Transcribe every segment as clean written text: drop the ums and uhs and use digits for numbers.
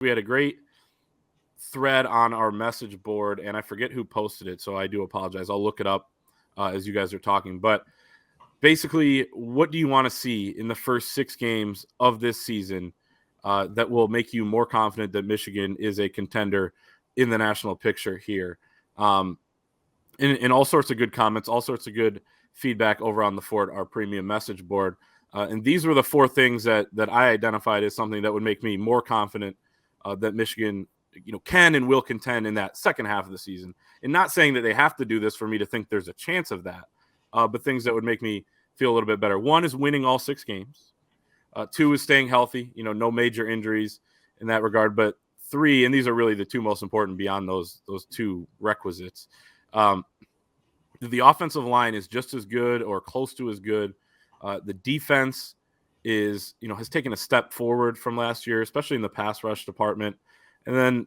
We had a great thread on our message board, and I forget who posted it, so I do apologize. I'll look it up as you guys are talking. But basically, what do you want to see in the first 6 games of this season that will make you more confident that Michigan is a contender in the national picture here? And all sorts of good comments, all sorts of good feedback over on the Fort, our premium message board. And these were the 4 things that I identified as something that would make me more confident that Michigan, can and will contend in that second half of the season. And not saying that they have to do this for me to think there's a chance of that, but things that would make me feel a little bit better. 1 is winning all 6 games. 2 is staying healthy, no major injuries in that regard. But 3, and these are really the 2 most important beyond those 2 requisites, the offensive line is just as good or close to as good. The defense is, has taken a step forward from last year, especially in the pass rush department. And then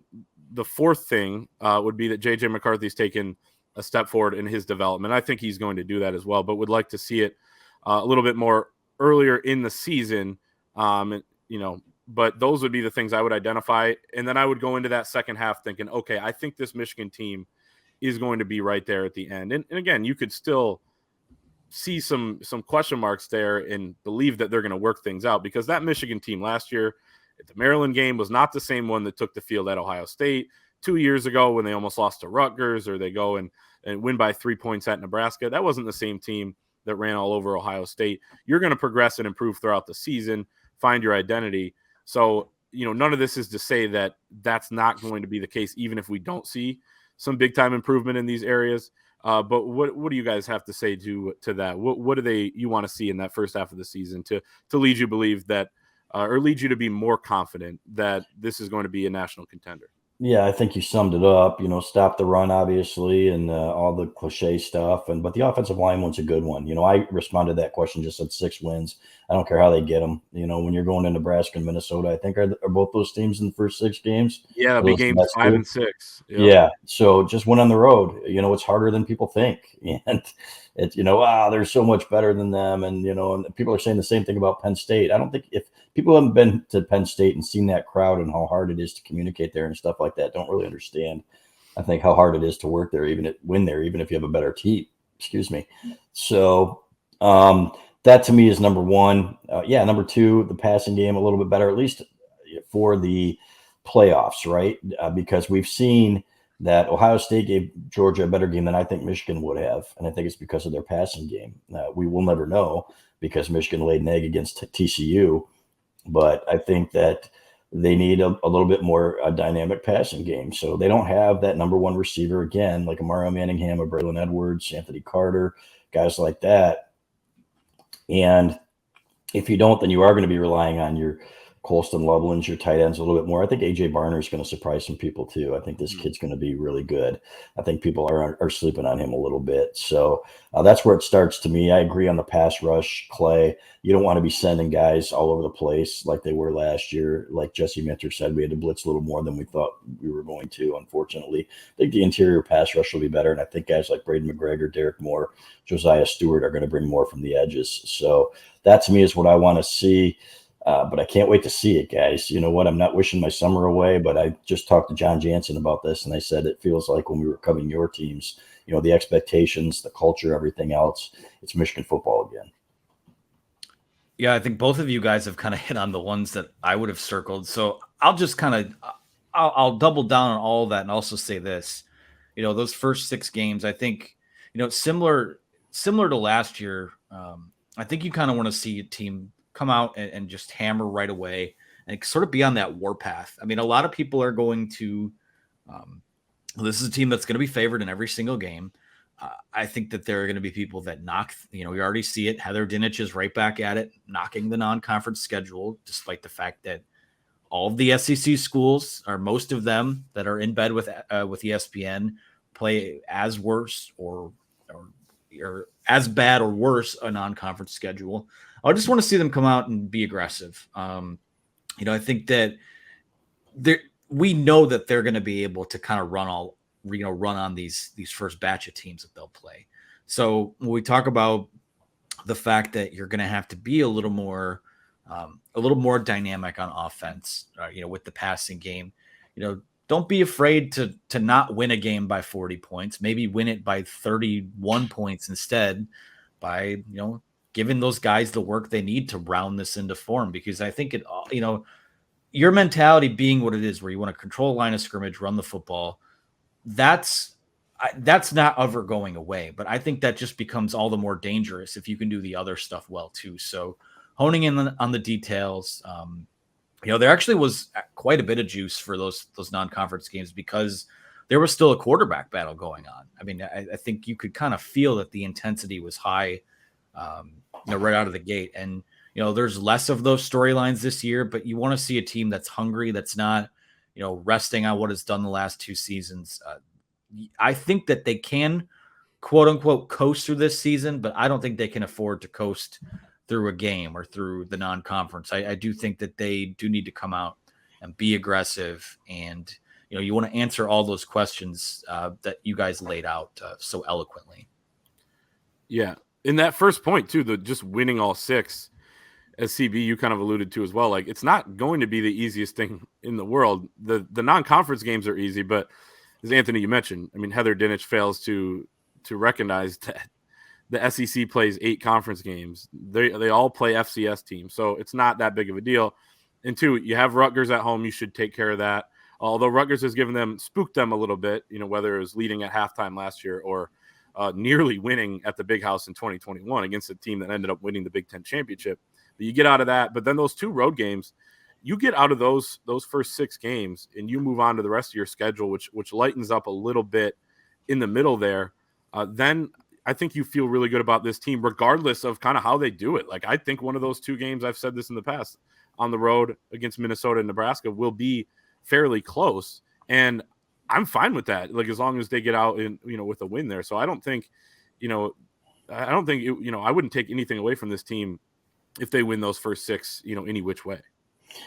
the 4th thing would be that J.J. McCarthy's taken a step forward in his development. I think he's going to do that as well, but would like to see it a little bit more earlier in the season. But those would be the things I would identify. And then I would go into that second half thinking, okay, I think this Michigan team is going to be right there at the end. And again, you could still see some question marks there and believe that they're going to work things out, because that Michigan team last year at the Maryland game was not the same one that took the field at Ohio State 2 years ago when they almost lost to Rutgers, or they go and win by 3 points at Nebraska. That wasn't the same team that ran all over Ohio State. You're going to progress and improve throughout the season, find your identity. So, none of this is to say that that's not going to be the case, even if we don't see some big time improvement in these areas. But what do you guys have to say to that? What do you want to see in that first half of the season to lead you believe that, or lead you to be more confident that this is going to be a national contender? Yeah, I think you summed it up. Stop the run, obviously, and all the cliche stuff. But the offensive line one's a good one. I responded to that question, just said 6 wins. I don't care how they get them. When you're going to Nebraska and Minnesota, I think are both those teams in the first 6 games. Yeah, it'll be games 5 and 6. Yep. Yeah, so just win on the road. It's harder than people think, and it's they're so much better than them, and and people are saying the same thing about Penn State. I don't think if people haven't been to Penn State and seen that crowd and how hard it is to communicate there and stuff like that, don't really understand, I think, how hard it is to work there, even if you have a better team. Excuse me. So that to me is number 1. Number 2, the passing game a little bit better, at least for the playoffs, right? Because we've seen that Ohio State gave Georgia a better game than I think Michigan would have, and I think it's because of their passing game. We will never know, because Michigan laid an egg against TCU, but I think that they need a little bit more dynamic passing game. So they don't have that number 1 receiver again, like a Mario Manningham, a Braylon Edwards, Anthony Carter, guys like that. And if you don't, then you are going to be relying on your Colston Loveland's, your tight ends a little bit more. I think A.J. Barner is going to surprise some people too. I think this kid's going to be really good. I think people are sleeping on him a little bit. So that's where it starts to me. I agree on the pass rush, Clay. You don't want to be sending guys all over the place like they were last year. Like Jesse Minter said, we had to blitz a little more than we thought we were going to, unfortunately. I think the interior pass rush will be better, and I think guys like Braden McGregor, Derek Moore, Josiah Stewart are going to bring more from the edges. So that to me is what I want to see. But I can't wait to see it, guys. You know what? I'm not wishing my summer away, but I just talked to John Jansen about this, and I said it feels like when we were covering your teams, the expectations, the culture, everything else, it's Michigan football again. Yeah, I think both of you guys have kind of hit on the ones that I would have circled. So I'll just I'll double down on all of that and also say this. Those first 6 games, I think, similar to last year, I think you kind of want to see a team come out and just hammer right away and sort of be on that warpath. I mean, a lot of people are going to, this is a team that's going to be favored in every single game. I think that there are going to be people that knock, we already see it. Heather Dinich is right back at it, knocking the non-conference schedule, despite the fact that all of the SEC schools, or most of them that are in bed with ESPN, play as worse or as bad or worse a non-conference schedule. I just want to see them come out and be aggressive. I think that we know that they're going to be able to kind of run on these first batch of teams that they'll play. So when we talk about the fact that you're going to have to be a little more a little more dynamic on offense, with the passing game. Don't be afraid to not win a game by 40 points. Maybe win it by 31 points instead by, giving those guys the work they need to round this into form. Because I think your mentality being what it is, where you want to control line of scrimmage, run the football, that's not ever going away. But I think that just becomes all the more dangerous if you can do the other stuff well too. So honing in on the details, there actually was quite a bit of juice for those non-conference games because there was still a quarterback battle going on. I mean, I think you could kind of feel that the intensity was high, right out of the gate. And, there's less of those storylines this year, but you want to see a team that's hungry, that's not, resting on what it's done the last 2 seasons. I think that they can, quote unquote, coast through this season, but I don't think they can afford to coast through a game or through the non-conference. I do think that they do need to come out and be aggressive. And, you want to answer all those questions that you guys laid out so eloquently. Yeah. In that first point too, the just winning all 6, as CB, you kind of alluded to as well. Like, it's not going to be the easiest thing in the world. The non-conference games are easy, but as Anthony, you mentioned, I mean, Heather Dinich fails to recognize that the SEC plays 8 conference games. They all play FCS teams, so it's not that big of a deal. And 2, you have Rutgers at home. You should take care of that. Although Rutgers has spooked them a little bit, whether it was leading at halftime last year or nearly winning at the Big House in 2021 against a team that ended up winning the Big Ten championship. But you get out of that. But then those 2 road games, you get out of those first 6 games and you move on to the rest of your schedule, which lightens up a little bit in the middle there. Then I think you feel really good about this team, regardless of kind of how they do it. Like, I think one of those 2 games, I've said this in the past, on the road against Minnesota and Nebraska will be fairly close. And I'm fine with that. Like, as long as they get out in, with a win there. So I don't think, I wouldn't take anything away from this team if they win those first 6, any which way.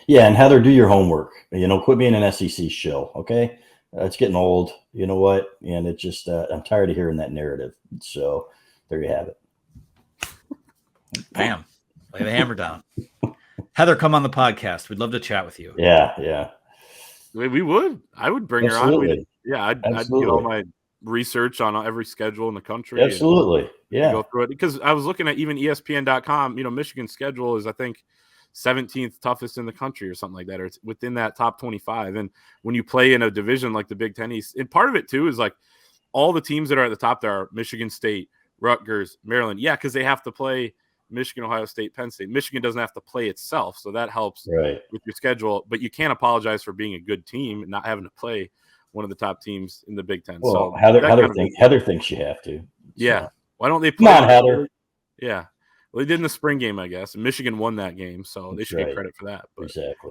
Yeah. And Heather, do your homework, quit being an SEC shill. Okay. It's getting old, you know what? And it just, I'm tired of hearing that narrative. So there you have it. Bam. Lay the hammer down. Heather, come on the podcast. We'd love to chat with you. Yeah. Yeah. We would. I would bring Absolutely. her on. I'd do all my research on every schedule in the country. Absolutely. Yeah. Go through it. Because I was looking at even ESPN.com, Michigan's schedule is, I think, 17th toughest in the country or something like that, or it's within that top 25. And when you play in a division like the Big Ten East, and part of it too is like all the teams that are at the top there are Michigan State, Rutgers, Maryland. Yeah, because they have to play Michigan, Ohio State, Penn State. Michigan doesn't have to play itself, so that helps with your schedule. But you can't apologize for being a good team and not having to play one of the top teams in the Big Ten. Well, so Heather thinks you have to. Yeah. So. Why don't they play? Come on, Heather. Yeah. Well, they did in the spring game, I guess. And Michigan won that game, so they should get credit for that. But. Exactly.